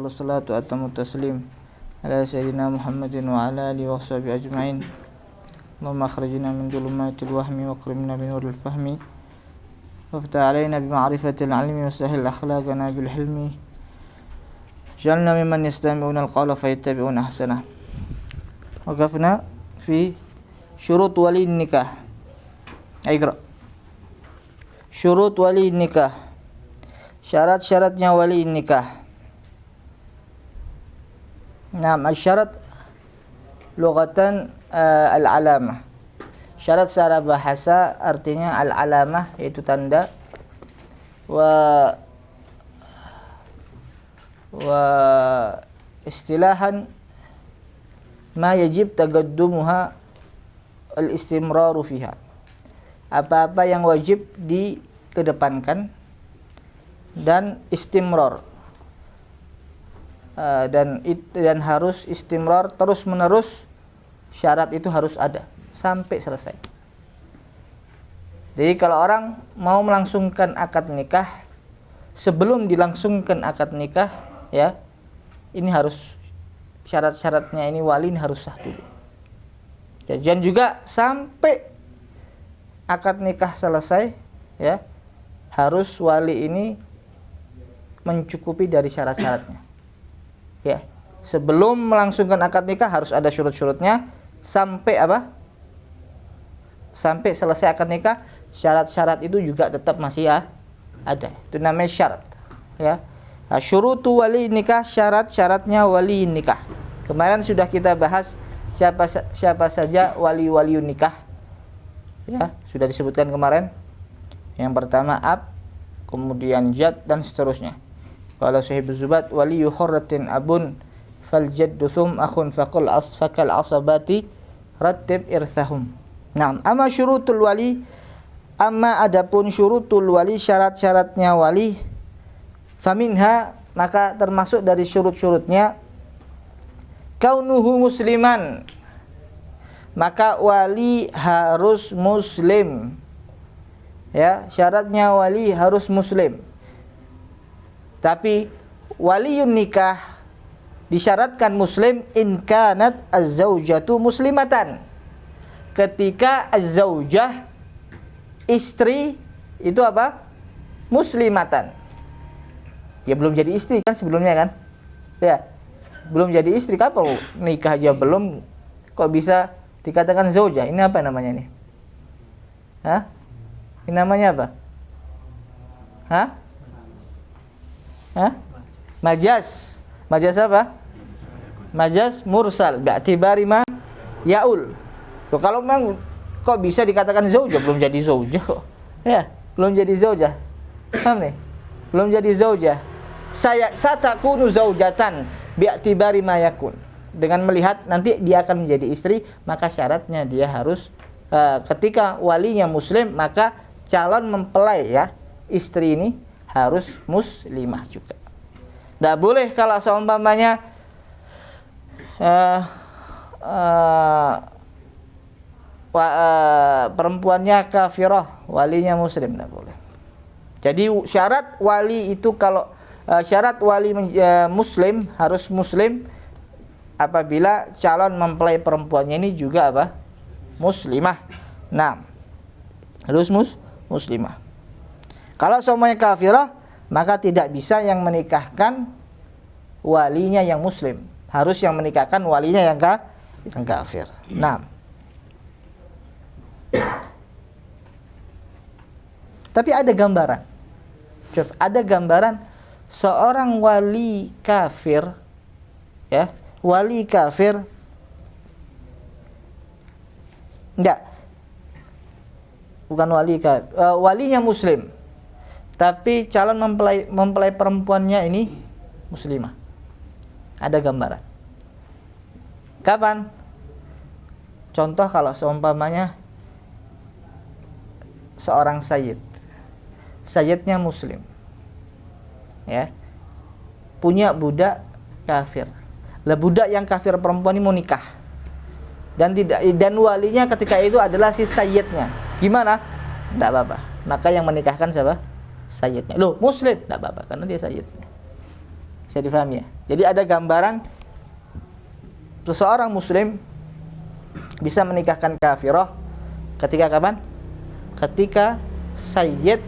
afdhalus salatu wa atamut taslim ala sayyidina Muhammadin wa ala alihi wa sahbihi ajma'in. Allahumma akhrijna min dhulumatil wahmi wa akrimna bi nuril fahmi waftah alaina bi ma'rifatil ilmi wa sahhil akhlaqana bil hilmi. Jalna mimman yastami'una al-qawla fayattabi'una ahsanah. Waqafna fi syurut wali nikah. Iqra. Syurut wali nikah. Syarat-syaratnya wali nikah. Naam, syarat lughatan al-alamah. Syarat secara bahasa artinya al-alamah, yaitu tanda. Wa istilahan ma yajib taqaddumuha al-istimraru fiha. Apa-apa yang wajib dikedepankan dan istimrar, dan harus istimrar terus menerus. Syarat itu harus ada sampai selesai. Jadi kalau orang mau melangsungkan akad nikah, sebelum dilangsungkan akad nikah, ya, ini harus syarat-syaratnya, ini wali ini harus sah dulu. Dan juga sampai akad nikah selesai, ya, harus wali ini mencukupi dari syarat-syaratnya. Ya, sebelum melangsungkan akad nikah harus ada syurut-syurutnya. Sampai apa? Sampai selesai akad nikah, syarat-syarat itu juga tetap masih ada. Itu namanya syarat. Ya, syurutu wali nikah, syarat-syaratnya wali nikah. Kemarin sudah kita bahas siapa saja wali-wali nikah. Ya, sudah disebutkan kemarin. Yang pertama ab, kemudian jad, dan seterusnya. Kalau sahibuz zubat wali hurratin abun fal jaddu thum akhun fakal asabati rattib irthahum. Nah, amma syurutul wali, amma adapun syurutul wali, syarat-syaratnya wali, faminha, maka termasuk dari syurut-syurutnya kaunuhu musliman, maka wali harus muslim. Ya, syaratnya wali harus muslim. Tapi waliyun nikah disyaratkan muslim in kanat az-zaujatu muslimatan. Ketika az-zaujah, istri, itu apa? Muslimatan. Ya belum jadi istri kan sebelumnya kan? Ya, belum jadi istri, kapan nikah aja belum, kok bisa dikatakan zaujah? Ini apa namanya ini? Hah? Ini namanya apa? Hah? Hah? Majaz. Majaz apa? Majaz mursal bi'tibari ma yaul. So, kalau memang kok bisa dikatakan zaujah, belum jadi zaujah kok. Ya, belum jadi zaujah. Paham nih? Belum jadi zaujah. Satakunu zaujatan bi'tibari ma yakun. Dengan melihat nanti dia akan menjadi istri, maka syaratnya dia harus ketika walinya muslim, maka calon mempelai, ya, istri ini harus muslimah juga. Tidak boleh kalau seumpamanya perempuannya kafirah, walinya muslim, tidak boleh. Jadi syarat wali itu, kalau syarat wali muslim, harus muslim apabila calon mempelai perempuannya ini juga apa? Muslimah. Nah, harus muslimah. Kalau semuanya kafirah, maka tidak bisa yang menikahkan walinya yang muslim. Harus yang menikahkan walinya yang kafir. Nah, tapi ada gambaran. Ada gambaran seorang wali kafir, ya, wali kafir, enggak, bukan wali kafir, walinya muslim, tapi calon mempelai perempuannya ini muslimah. Ada gambaran. Kapan? Contoh kalau seumpamanya seorang sayyidnya muslim, ya, punya budak kafir. Lah budak yang kafir perempuan ini mau nikah, dan walinya ketika itu adalah si sayyidnya. Gimana? Tidak apa-apa. Maka yang menikahkan siapa? Sayyidnya. Loh, muslim? Tidak apa-apa, karena dia sayyidnya. Bisa difahami ya? Jadi ada gambaran seseorang muslim bisa menikahkan kafirah ketika kapan? Ketika sayyid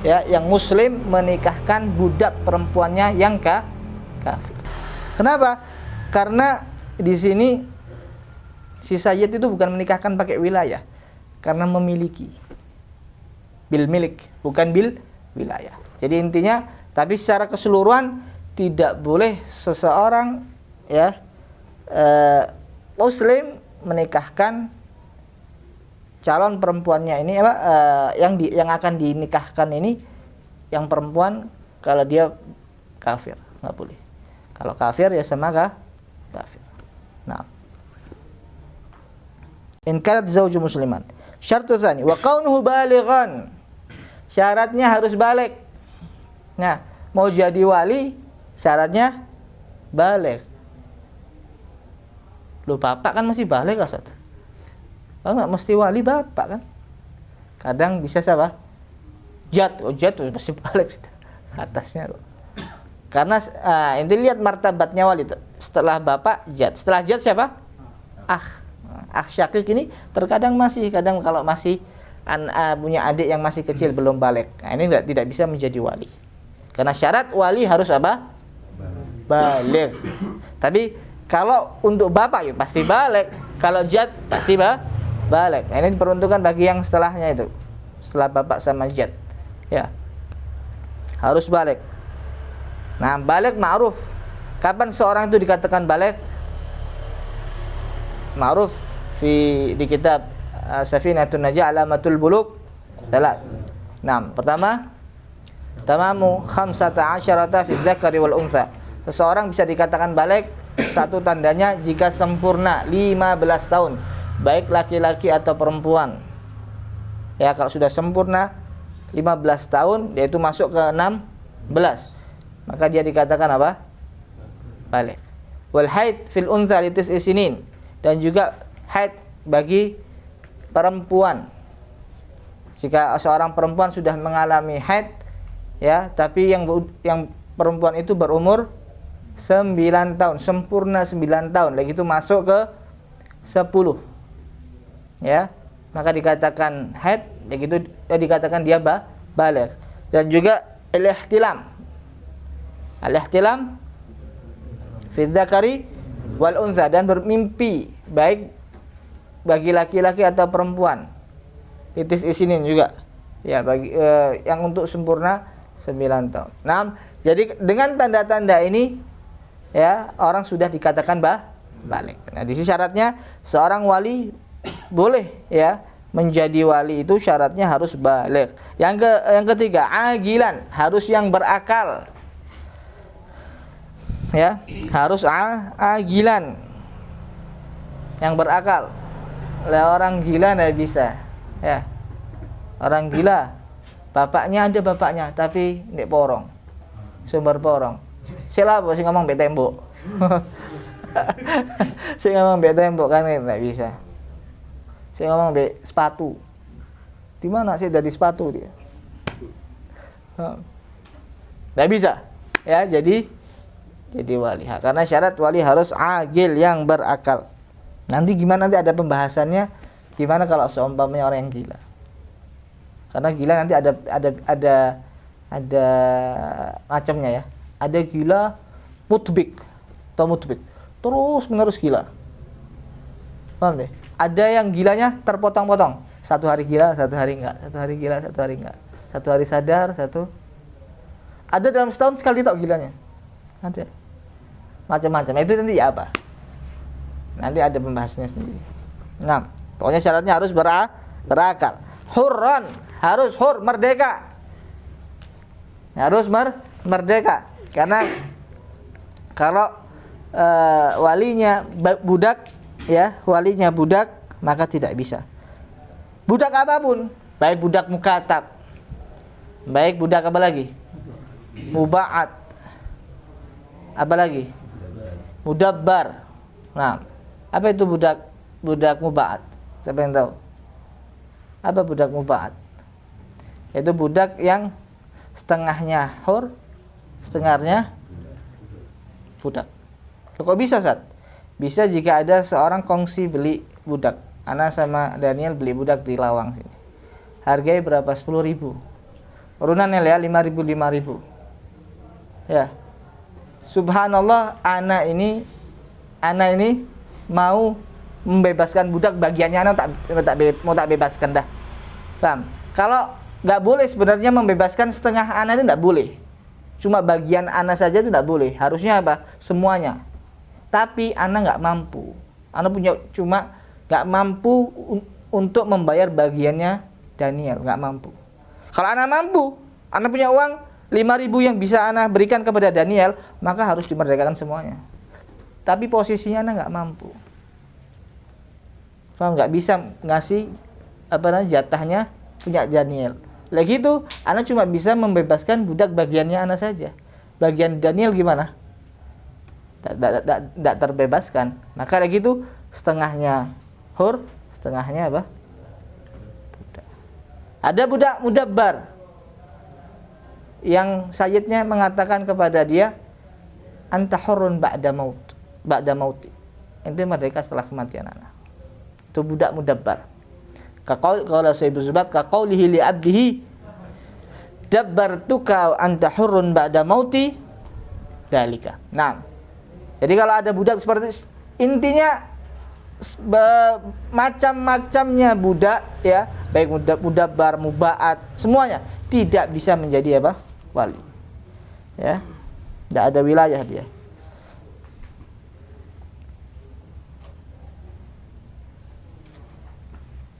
ya yang muslim menikahkan budak perempuannya yang kafir. Kenapa? Karena di sini si sayyid itu bukan menikahkan pakai wilayah, karena memiliki. Bil milik, bukan bil wilayah. Jadi intinya, tapi secara keseluruhan tidak boleh seseorang ya muslim menikahkan calon perempuannya ini yang akan dinikahkan ini yang perempuan kalau dia kafir, nggak boleh. Kalau kafir ya sama kafir. Nah, in kanat zauju musliman. Syartu tsani wa kaunuhu balighan. Syaratnya harus balik. Nah, mau jadi wali syaratnya balik. Loh, bapak kan masih balik, Ustaz. Kalau nggak mesti wali bapak kan? Kadang bisa siapa? Jad pasti balik sudah atasnya loh. Karena inti lihat martabatnya wali itu. Setelah bapak jad, setelah jad siapa? Akh syakik ini terkadang masih, kadang kalau masih punya adik yang masih kecil belum balik. Nah, ini tidak bisa menjadi wali. Karena syarat wali harus apa? Balik. Tapi kalau untuk bapak ya pasti balik. Kalau jad pasti balik. Nah, ini diperuntukkan bagi yang setelahnya itu. Setelah bapak sama jad. Ya. Harus balik. Nah, balik ma'ruf. Kapan seorang itu dikatakan balik? Ma'ruf di kitab Safinatun Najah Alamatul Bulugh salat. Nah, pertama tamamu 15 fi dzakari wal untha. Seseorang bisa dikatakan balik satu tandanya jika sempurna 15 tahun, baik laki-laki atau perempuan. Ya, kalau sudah sempurna 15 tahun yaitu masuk ke 16, maka dia dikatakan apa? Balik. Wal haid fil untha litis isinin, dan juga haid bagi perempuan. Jika seorang perempuan sudah mengalami haid ya, tapi yang perempuan itu berumur 9 tahun, sempurna 9 tahun, lagi itu masuk ke 10. Ya, maka dikatakan haid, begitu dikatakan dia balik. Dan juga al-ihtilam. Al-ihtilam fi dzakari wal untha, dan bermimpi baik bagi laki-laki atau perempuan. Itis isinin juga. Ya, bagi yang untuk sempurna 9 tahun. Nah, jadi dengan tanda-tanda ini ya orang sudah dikatakan balik. Nah, di sini syaratnya seorang wali boleh ya menjadi wali itu syaratnya harus balik. Yang ketiga, agilan, harus yang berakal. Ya, harus agilan. Yang berakal. Lah, orang gila enggak bisa. Ya. Orang gila bapaknya ada bapaknya tapi ndek porong. Sumber porong. Sila apa sing ngomong mbek tembok. Sing ngomong mbek tembok kan enggak bisa. Sing ngomong mbek sepatu. Di mana sih dari sepatu dia? Enggak bisa. Ya, jadi wali. Karena syarat wali harus agil, yang berakal. Nanti gimana, nanti ada pembahasannya gimana kalau seumpamanya orang yang gila. Karena gila nanti ada macamnya ya. Ada gila mutbik atau mutbik, terus menerus gila. Paham deh? Ada yang gilanya terpotong-potong. Satu hari gila, satu hari enggak. Satu hari gila, satu hari enggak. Satu hari sadar, satu. Ada dalam setahun sekali tok gilanya. Ada. Macam-macam. Itu nanti apa? Nanti ada pembahasannya sendiri. Nah, pokoknya syaratnya harus berakal. Hurran, harus merdeka. Harus merdeka. Karena kalau walinya budak ya, walinya budak, maka tidak bisa. Budak apapun, baik budak mukatab, baik budak apa lagi? Muba'at. Apa lagi? Mudabbar. Nah, apa itu budak muba'at? Siapa yang tahu? Apa budak muba'at? Itu budak yang setengahnya hur, setengahnya budak. Kok bisa, Sat? Bisa jika ada seorang kongsi beli budak. Ana sama Daniel beli budak di Lawang sini. Harganya berapa? 10.000. Urunannya ya 5.000. Ya. Subhanallah, ana ini mau membebaskan budak, bagiannya ana mau tak bebaskan dah. Paham? Kalau nggak boleh sebenarnya membebaskan setengah ana itu nggak boleh. Cuma bagian ana saja itu nggak boleh. Harusnya apa? Semuanya. Tapi ana nggak mampu. Ana cuma nggak mampu untuk membayar bagiannya Daniel, nggak mampu. Kalau ana mampu, ana punya uang 5.000 yang bisa ana berikan kepada Daniel, maka harus dimerdekakan semuanya. Tapi posisinya ana nggak mampu. Paham? Nggak bisa ngasih jatahnya punya Daniel. Lagi itu, ana cuma bisa membebaskan budak bagiannya ana saja. Bagian Daniel gimana? Tidak terbebaskan. Maka lagi itu setengahnya hur, setengahnya apa? Budak. Ada budak mudabbar yang sayyidnya mengatakan kepada dia, anta hurun ba'da mauti. Ente merdeka setelah kematian anak. Itu budak mudabbar. Qala Sayyid Zubat qaulihi li abdihi dabbartuka anta hurun ba'da mauti dalika. Nah, jadi kalau ada budak seperti itu, intinya macam-macamnya budak ya, baik mudabbar, mubaat, semuanya tidak bisa menjadi apa? Wali. Ya. Tidak ada wilayah dia.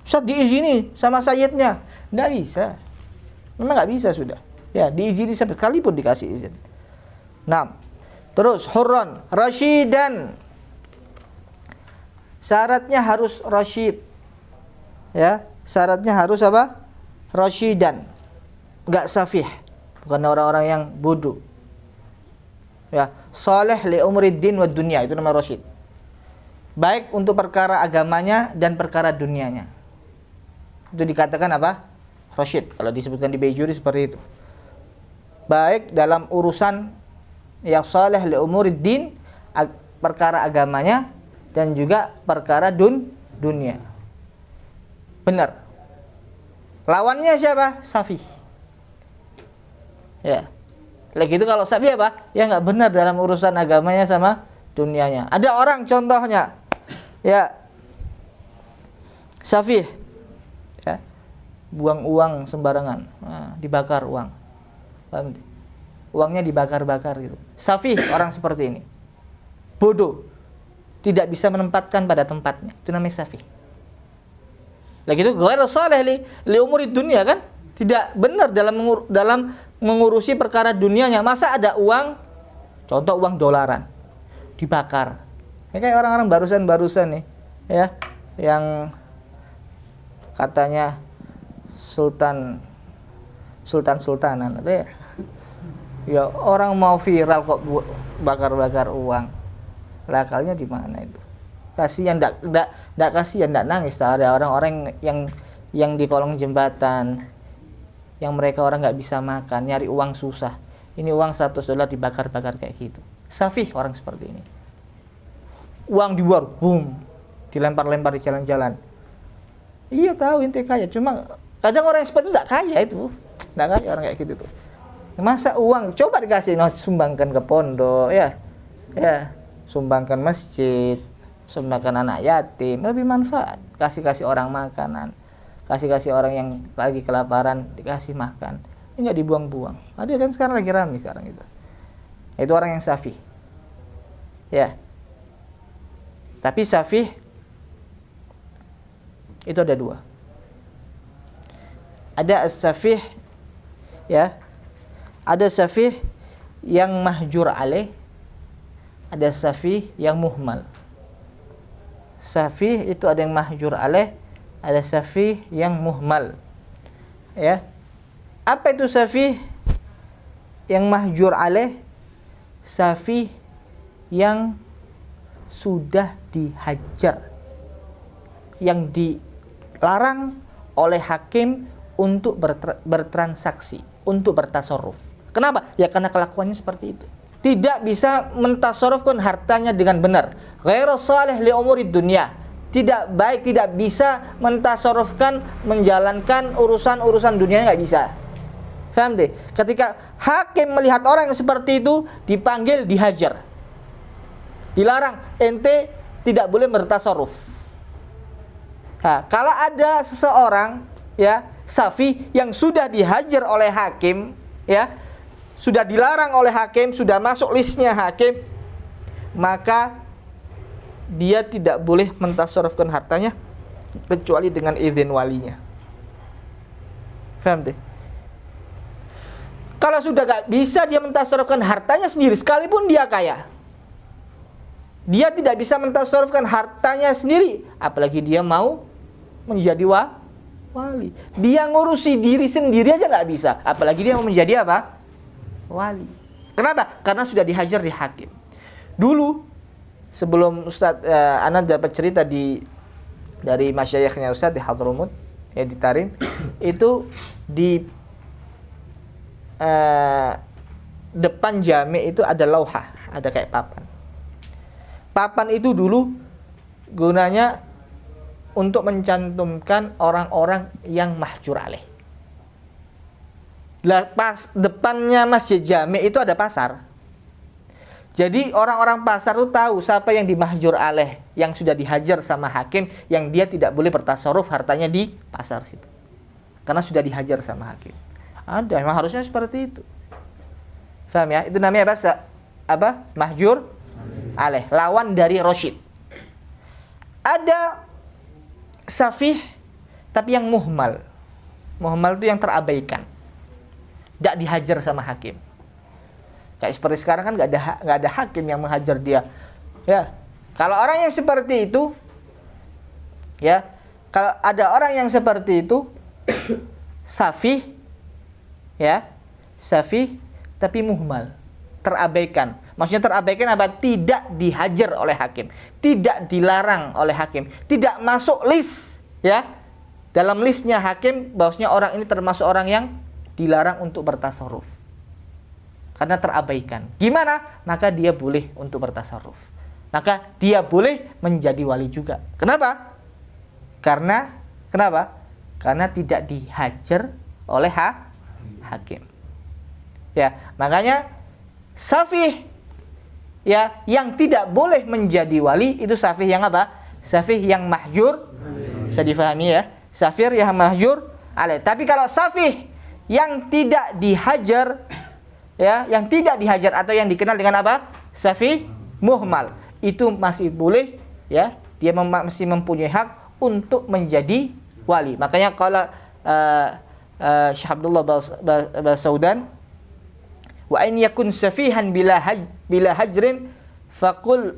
Ustaz diizini sama sayyidnya. Tidak bisa. Memang nggak bisa sudah. Ya, diizini sekalipun dikasih izin. Nah, terus hurran, rasyidan. Syaratnya harus rasyid. Ya, syaratnya harus apa? Rasyidan. Enggak safih. Bukan orang-orang yang bodoh. Ya, saleh li umriddin wa dunya, itu nama rasyid. Baik untuk perkara agamanya dan perkara dunianya. Itu dikatakan apa? Rasyid. Kalau disebutkan di Bejuri seperti itu. Baik dalam urusan yang saleh li umuriddin, perkara agamanya dan juga perkara dunia. Benar. Lawannya siapa? Safi. Ya. Lagi itu kalau safi apa? Ya nggak benar dalam urusan agamanya sama dunianya. Ada orang contohnya, ya, safi, ya, buang uang sembarangan, dibakar uang. Paham? Uangnya dibakar-bakar gitu. Safi orang seperti ini. Bodoh. Tidak bisa menempatkan pada tempatnya. Itu namanya safi. Lagi itu ghairu salih li umuri dunia kan? Tidak benar dalam mengurusi perkara dunianya. Masa ada uang, contoh uang dolaran, dibakar. Ya, kayak orang-orang barusan nih, ya, yang katanya sultanan, ya. Ya orang mau viral kok bakar-bakar uang. Lakalnya di mana itu? Kasihan, enggak kasihan, enggak nangis. Ada orang-orang yang di kolong jembatan, yang mereka orang nggak bisa makan, nyari uang susah. Ini uang $100 dibakar-bakar kayak gitu. Safih orang seperti ini. Uang dibuang, boom, dilempar-lempar di jalan-jalan. Iya tahu ente kaya, cuma kadang orang yang seperti itu nggak kaya itu, nggak kaya orang kayak gitu tuh. Masa uang coba dikasih, sumbangkan ke pondok, ya, sumbangkan masjid, sumbangkan anak yatim, lebih manfaat. Kasih orang makanan. Kasih orang yang lagi kelaparan dikasih makan, ini nggak dibuang-buang. Ada kan sekarang lagi ramai sekarang itu orang yang safih, ya. Tapi safih itu ada dua. Ada as-safih, ya, ada safih yang mahjur alaih, ada safih yang muhmal. Safih itu ada yang mahjur alaih, ada safih yang muhmal. Ya. Apa itu safih yang mahjur alaih? Safih yang sudah dihajar, yang dilarang oleh hakim untuk bertransaksi, untuk bertasarruf. Kenapa? Ya karena kelakuannya seperti itu. tidak bisa mentasarrufkan hartanya dengan benar. Ghairu salih li umurid dunya. Tidak baik, tidak bisa mentasarrufkan, menjalankan urusan-urusan dunia, nggak bisa. Paham deh? Ketika hakim melihat orang yang seperti itu, dipanggil, dihajar. Dilarang, ente tidak boleh bertasarruf. Nah, kalau ada seseorang ya, safi yang sudah dihajar oleh hakim, ya, sudah dilarang oleh hakim, sudah masuk listnya hakim, maka dia tidak boleh mentasarrufkan hartanya kecuali dengan izin walinya. Paham deh? Kalau sudah gak bisa dia mentasarrufkan hartanya sendiri, sekalipun dia kaya, dia tidak bisa mentasarrufkan hartanya sendiri, apalagi dia mau menjadi wali. Dia ngurusi diri sendiri aja gak bisa, apalagi dia mau menjadi apa? Wali. Kenapa? Karena sudah dihajar di hakim. Dulu sebelum Ustadz Ana dapat cerita dari masyayikhnya Ustadz di Hadramut, ya di Tarim, itu di depan jami itu ada lauhah, ada kayak papan. Papan itu dulu gunanya untuk mencantumkan orang-orang yang mahjur alaih. Lah pas depannya masjid jami itu ada pasar. Jadi orang-orang pasar tuh tahu siapa yang dimahjur alaih, yang sudah dihajar sama hakim, yang dia tidak boleh bertasarruf hartanya di pasar situ. Karena sudah dihajar sama hakim. Ada, memang harusnya seperti itu. Paham ya? Itu namanya apa? Mahjur alaih, lawan dari Rasyid. Ada safih tapi yang muhmal. Muhmal itu yang terabaikan. Tidak dihajar sama hakim. Kayak seperti sekarang kan nggak ada hakim yang menghajar dia. Ya. Kalau orang yang seperti itu, ya, kalau ada orang yang seperti itu safih, ya, safih tapi muhmal, terabaikan. Maksudnya terabaikan apa? Tidak dihajar oleh hakim, tidak dilarang oleh hakim, tidak masuk list, ya, dalam listnya hakim bahwasanya orang ini termasuk orang yang dilarang untuk bertasarruf karena terabaikan. Gimana? Maka dia boleh untuk bertasarruf, maka dia boleh menjadi wali juga. Kenapa? Kenapa? Karena tidak dihajar oleh hakim. Ya, makanya safih, ya, yang tidak boleh menjadi wali itu safih yang apa? Safih yang mahjur. Bisa difahami ya? Safir yang mahjur alaih. Tapi kalau safih yang tidak dihajar, ya, yang tidak dihajar atau yang dikenal dengan apa? Safih muhmal, itu masih boleh, ya, dia masih mempunyai hak untuk menjadi wali. Makanya kalau Syekh Abdullah Basaudan, wa in yakun safihan bila hajrin faqul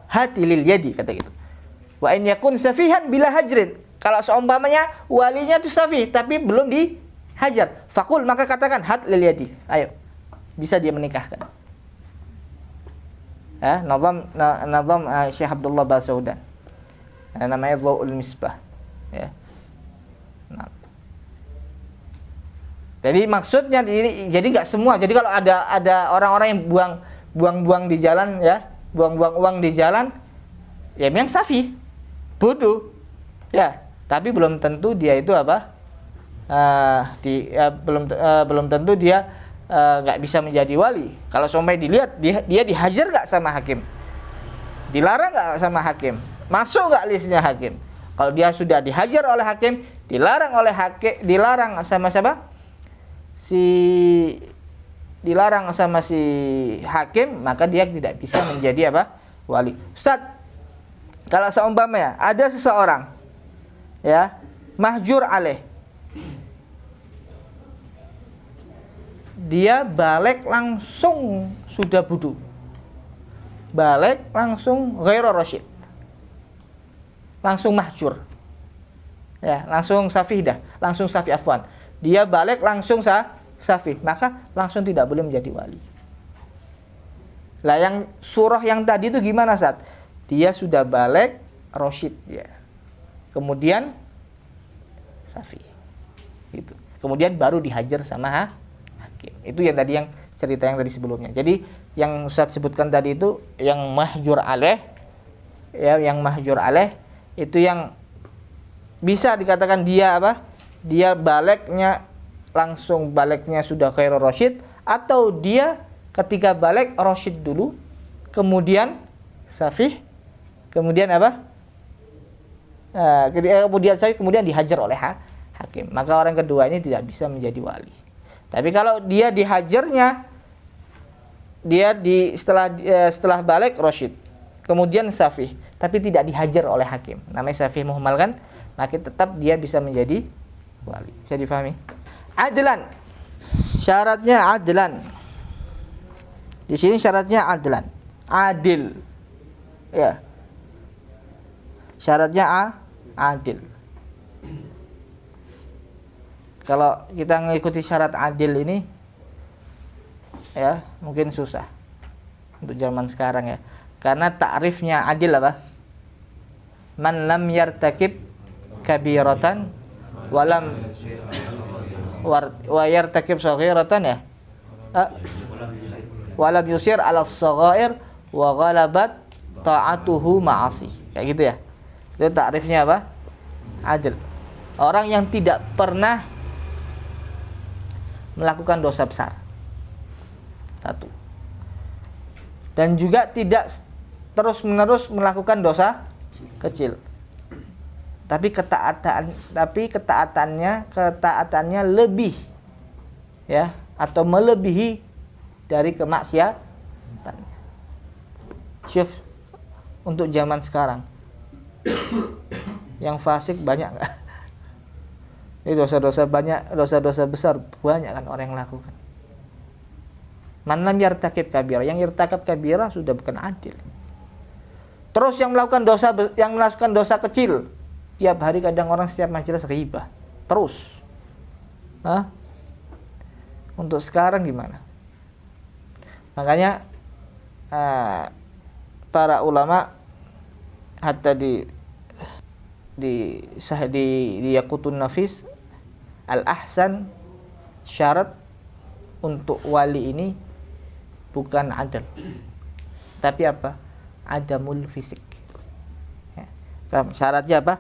hati lil yadi, kata gitu. Wa in yakun safihan bila hajrin, kalau seumpamanya walinya itu safih tapi belum dihajar, faqul, maka katakan hat lil yadi, ayo, bisa dia menikahkan. Nazam Syekh Abdullah Basaudan, namanya Dhaul Misbah, ya. Nah. Jadi maksudnya jadi nggak semua. Jadi kalau ada orang-orang yang buang-buang di jalan, ya, buang-buang uang di jalan, ya memang safi, bodoh, ya. Tapi belum tentu dia itu apa? Belum tentu dia nggak bisa menjadi wali. Kalau sampai dilihat dia dihajar nggak sama hakim, dilarang nggak sama hakim, masuk nggak listnya hakim. Kalau dia sudah dihajar oleh hakim, dilarang oleh hakim, dilarang sama siapa? Dilarang sama si hakim, maka dia tidak bisa menjadi apa? Wali. Ustaz, kalau seumpamanya ada seseorang, ya, mahjur alaih, dia balik langsung sudah budu, balik langsung ghairu rasyid, langsung mahjur, ya, langsung safih dah, langsung safih afwan, dia balik langsung safih, maka langsung tidak boleh menjadi wali. Lah yang surah yang tadi itu gimana, Ustaz? Dia sudah balik rasyid, ya, kemudian safih, gitu, kemudian baru dihajar sama hakim. Itu yang tadi, yang cerita yang tadi sebelumnya. Jadi yang Ustaz sebutkan tadi itu yang mahjur alaih, ya, yang mahjur alaih itu yang bisa dikatakan dia apa? Dia baliknya langsung baliknya sudah khairur rasyid, atau dia ketika balik rasyid dulu, kemudian safih, kemudian apa? Kemudian safih, kemudian dihajar oleh hakim. Maka orang kedua ini tidak bisa menjadi wali. Tapi kalau dia dihajarnya, dia setelah balik rasyid, kemudian safih, tapi tidak dihajar oleh hakim, namanya safih muhmal kan, maka tetap dia bisa menjadi wali. Bisa difahami? Adlan, syaratnya adlan. Di sini syaratnya adlan, adil, ya. Syaratnya adil. Kalau kita mengikuti syarat adil ini, ya, mungkin susah untuk zaman sekarang, ya. Karena ta'rifnya adil apa? Man lam yartakib kabiratan walam wa yartakib saghiratan, ya. Walam yusir 'ala as-saghair wa ghalabat ta'atuhu ma'asi. Kayak gitu, ya. Itu ta'rifnya apa? Adil. Orang yang tidak pernah melakukan dosa besar. Satu. Dan juga tidak terus-menerus melakukan dosa kecil. Tapi ketaatannya lebih, ya, atau melebihi dari kemaksiatan. Syuf, untuk zaman sekarang yang fasik banyak enggak? Ini dosa-dosa banyak, dosa-dosa besar banyak kan orang yang lakukan. Man lam yartakib kabira, yang irtakab kabira sudah bukan adil. Terus yang melakukan dosa kecil, tiap hari kadang orang setiap majelis ghibah terus. Untuk sekarang gimana? Makanya para ulama hatta di Yaqutun Nafis, al-ahsan, syarat untuk wali ini bukan adil, tapi apa? Adamul fisik. Ya. Syaratnya apa?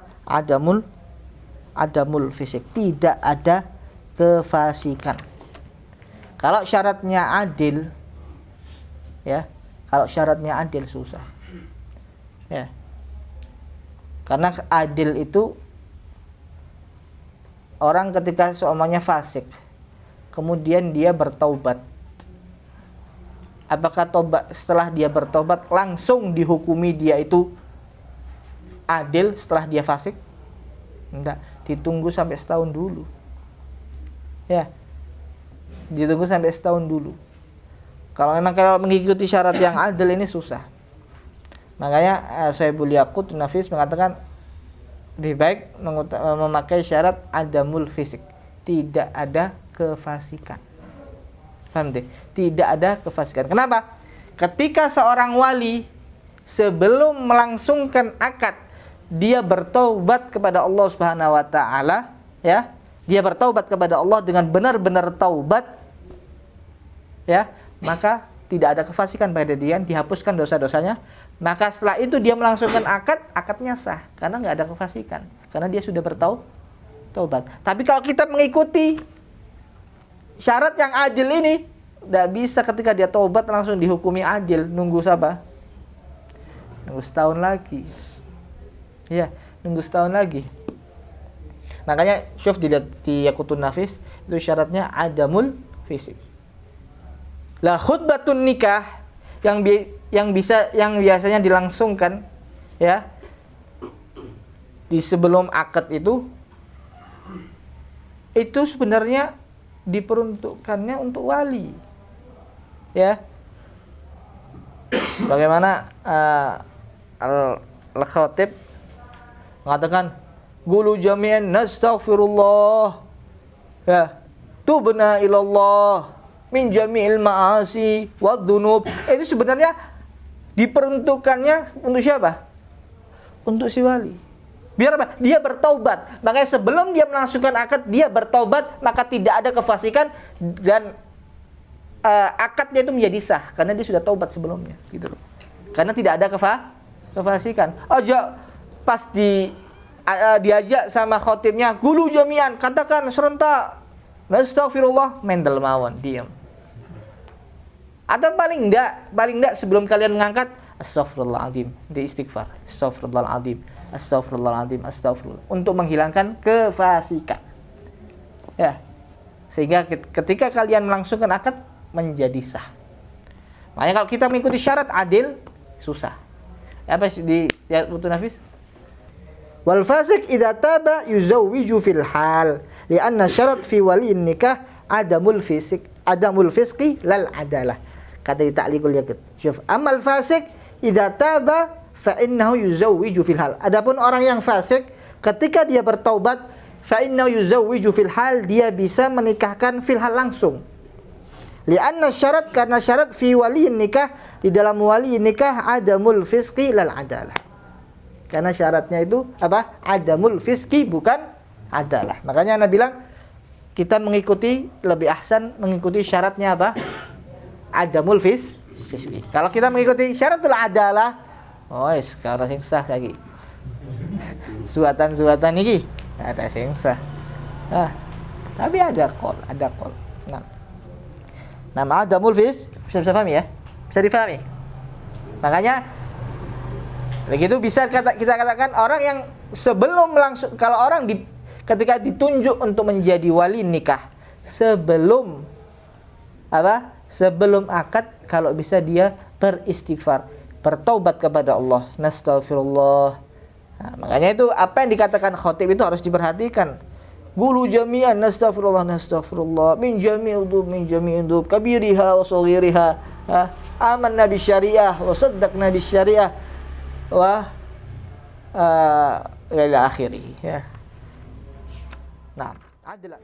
Adamul fisik, tidak ada kefasikan. Kalau syaratnya adil, ya, kalau syaratnya adil susah, ya. Karena adil itu orang ketika seumpamanya fasik, kemudian dia bertaubat, apakah setelah dia bertobat langsung dihukumi dia itu adil setelah dia fasik? Enggak, ditunggu sampai setahun dulu. Ya. Ditunggu sampai setahun dulu. Kalau mengikuti syarat yang adil ini susah. Makanya Syaibul Yaqut Nafis mengatakan lebih baik memakai syarat adamul fisik, tidak ada kefasikan. Paham deh? Tidak ada kefasikan. Kenapa? Ketika seorang wali sebelum melangsungkan akad, dia bertaubat kepada Allah Subhanahu wa taala, ya. Dia bertaubat kepada Allah dengan benar-benar taubat, ya, maka tidak ada kefasikan pada dia, dihapuskan dosa-dosanya. Maka setelah itu dia melangsungkan akad, akadnya sah karena nggak ada kefasikan, karena dia sudah bertaubat. Tapi kalau kita mengikuti syarat yang adil ini, tidak bisa ketika dia taubat langsung dihukumi adil. Nunggu siapa? Nunggu setahun lagi. Ya, nunggu setahun lagi. Makanya syuf dilihat di Yaqutun Nafis, itu syaratnya adamul fisik. Lah khutbatun nikah yang biasanya dilangsungkan, ya, di sebelum akad itu sebenarnya diperuntukkannya untuk wali, ya. Bagaimana Al-Khatib mengatakan qulu jami'an nastaghfirullah, ya, tubna ilallah min jami'il ma'asi wadh-dhunub. Itu sebenarnya diperuntukkannya untuk siapa? Untuk si wali. Biar apa? Dia bertaubat. Makanya sebelum dia melangsungkan akad, dia bertaubat, maka tidak ada kefasikan dan akadnya itu menjadi sah karena dia sudah taubat sebelumnya, gitu loh. Karena tidak ada kefasikan. Ojo pas diajak sama khotibnya, gulu jami'an, katakan serentak, astagfirullah, mendel mawon, diam. Atau paling enggak sebelum kalian mengangkat, astagfirullahaladzim, di istighfar, astagfirullahaladzim, astagfirullahaladzim, astagfirullah, untuk menghilangkan kefasikan. Ya. Sehingga ketika kalian melangsungkan akad menjadi sah. Makanya kalau kita mengikuti syarat adil susah. Apa di ya Butu Nafis? Wal fasik idza taba yuzawwiju fil hal lianna syarat fi waliin nikah adamul fisqi lal adalah. Kata di ta'liqul yaqid. Syuf, amal fasik idza taba fa innahu yuzawwiju fil hal. Adapun orang yang fasik ketika dia bertaubat fa innahu yuzawwiju fil hal, dia bisa menikahkan fil hal langsung. Lianna syarat, karena syarat fi waliin nikah, di dalam wali nikah adamul fisqi lal adalah. Karena syaratnya itu apa? Adamul fisqi, bukan adalah. Makanya Anda bilang kita mengikuti lebih ahsan mengikuti syaratnya apa? Adamul fisqi. Kalau kita mengikuti syaratul adalah, sekarang sing sah lagi. Suatan ini ada sing sah. Tapi ada kol. Nama adamul fisq, bisa pahami ya? Bisa difahami. Makanya begitu bisa kita katakan orang yang sebelum langsung, kalau orang ketika ditunjuk untuk menjadi wali nikah sebelum akad, kalau bisa dia beristighfar, bertaubat kepada Allah, nastaghfirullah. Nah, makanya itu apa yang dikatakan khotib itu harus diperhatikan. Gulu jami'an, nastaghfirullah min jami'i udub kabiriha wa saghiriha, amanna bi syariah wa saddaqna bi syariah wa ila akhirih, ya. Nah, adalah